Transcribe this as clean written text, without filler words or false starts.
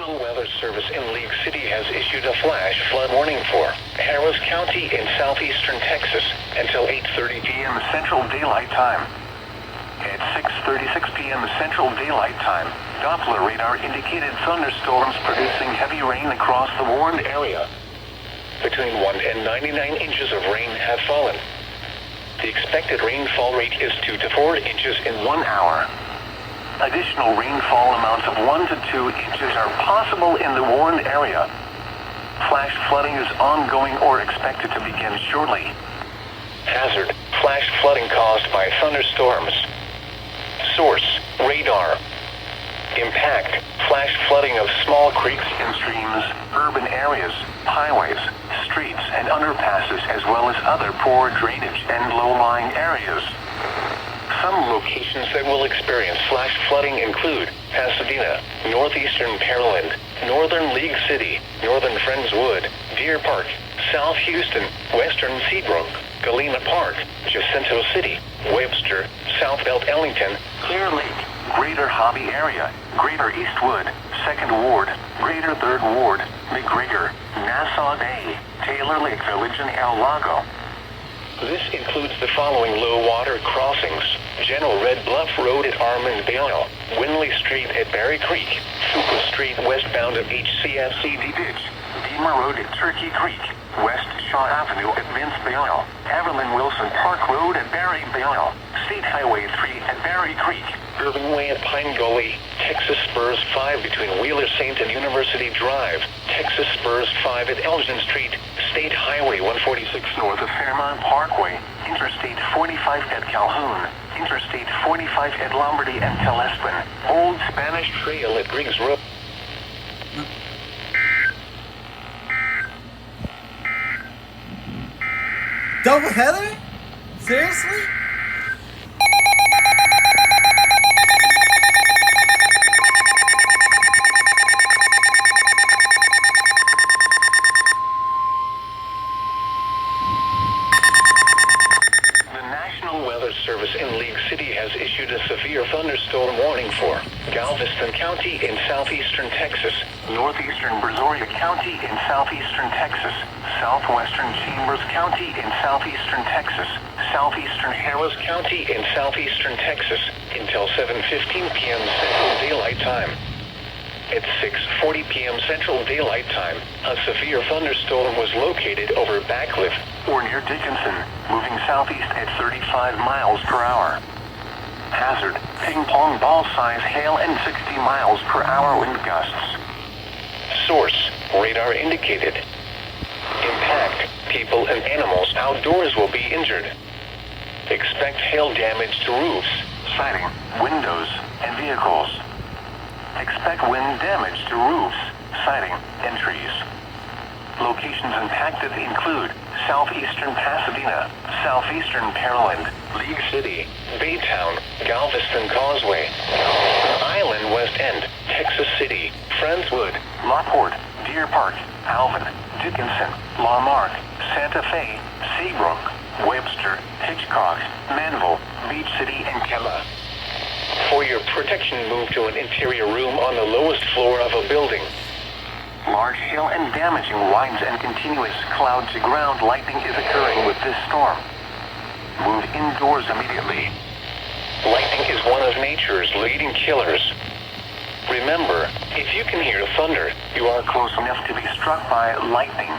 National Weather Service in League City has issued a flash flood warning for Harris County in southeastern Texas until 8:30 p.m. Central Daylight Time. At 6:36 p.m. Central Daylight Time, Doppler radar indicated thunderstorms producing heavy rain across the warned area. Between 1 and 99 inches of rain have fallen. The expected rainfall rate is 2 to 4 inches in 1 hour. Additional rainfall amounts of 1 to 2 inches are possible in the warned area. Flash flooding is ongoing or expected to begin shortly. Hazard: flash flooding caused by thunderstorms. Source: radar. Impact: flash flooding of small creeks and streams, urban areas, highways, streets, and underpasses, as well as other poor drainage and low-lying areas. Some locations that will experience flash flooding include Pasadena, northeastern Pearland, northern League City, northern Friendswood, Deer Park, South Houston, western Seabrook, Galena Park, Jacinto City, Webster, South Belt Ellington, Clear Lake, Greater Hobby Area, Greater Eastwood, 2nd Ward, Greater 3rd Ward, McGregor, Nassau Bay, Taylor Lake Village, and El Lago. This includes the following low water crossings: General Red Bluff Road at Armand-Vale, Winley Street at Berry Creek, Fuqua Street westbound at HCFCD Ditch, Deemer Road at Turkey Creek, West Shaw Avenue at Vince-Vale, Evelyn Wilson Park Road at Berry-Vale, State Highway 3 at Berry Creek, Irving Way at Pine Gully, Texas Spurs 5 between Wheeler St. and University Drive, Texas Spurs 5 at Elgin Street, State Highway 146 north of Fairmont Parkway, Interstate 45 at Calhoun, Interstate 45 at Lombardy and Telespin, Old Spanish Trail at Griggs Road. Double header? Seriously? Service in League City has issued a severe thunderstorm warning for Galveston County in southeastern Texas, northeastern Brazoria County in southeastern Texas, southwestern Chambers County in southeastern Texas, southeastern Harris County in southeastern Texas until 7:15 p.m. Central Daylight Time. At 6:40 p.m. Central Daylight Time, a severe thunderstorm was located over Backcliff or near Dickinson, moving southeast at 35 miles per hour. Hazard: ping pong ball size hail and 60 miles per hour wind gusts. Source: radar indicated. Impact: people and animals outdoors will be injured. Expect hail damage to roofs, siding, windows, and vehicles. Expect wind damage to roofs, siding, and trees. Locations impacted include southeastern Pasadena, southeastern Pearland, League City, Baytown, Galveston Causeway, Island West End, Texas City, Friendswood, LaPorte, Deer Park, Alvin, Dickinson, Lamarck, Santa Fe, Seabrook, Webster, Hitchcock, Manville, Beach City, and Kemah. For your protection, move to an interior room on the lowest floor of a building. Large hail and damaging winds and continuous cloud-to-ground lightning is occurring with this storm. Move indoors immediately. Lightning is one of nature's leading killers. Remember, if you can hear thunder, you are close enough to be struck by lightning.